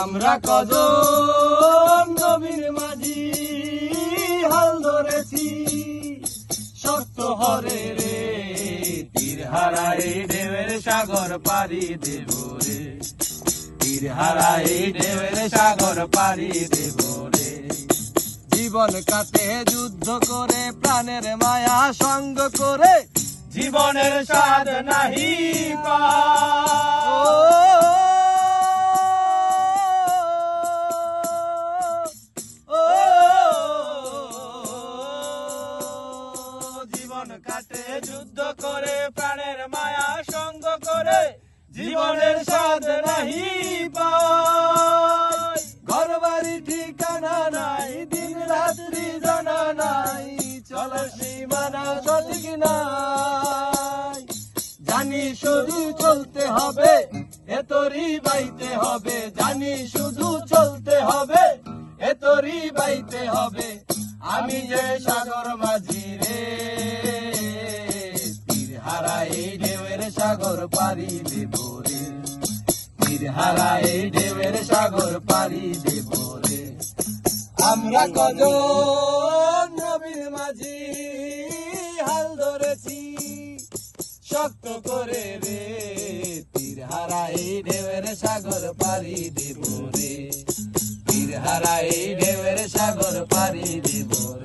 আমরা কজন নবীর মাঝি হাল ধরেছি, শক্ত হরে রে তীর হারাই ঢেউয়ের সাগর পাড়ি দেব রে, তীর হারাই ঢেউয়ের সাগর পাড়ি দেব রে। জীবন কাটে যুদ্ধ করে প্রাণের মায়া সঙ্গ করে, জীবনের স্বাদ নাহি জীবন কাটে যুদ্ধ করে প্রাণের মায়া সঙ্গ করে, জীবনের স্বাদ নাহি পাই। ঘর বাড়ি ঠিকানা নাই, দিন রাত্রি জানা নাই, চলার সীমানা সঠিক নাই। জানি শুধু চলতে হবে, এতরি বাইতে হবে, জানি শুধু চলতে হবে, এতরি বাইতে হবে। আমি যে সাগর মাঝি রে, তীর হারাই ঢেউয়ের সাগর পাড়ি দেব রে, তীর হারাই ঢেউয়ের সাগর পাড়ি দেব রে। আমরা কজন নবীর মাঝি হাল ধরেছি, শক্ত করে রে তীর হারাই ঢেউয়ের সাগর পাড়ি দেব রে, তীর হারাই ঢেউয়ের সাগর পাড়ি দেব রে।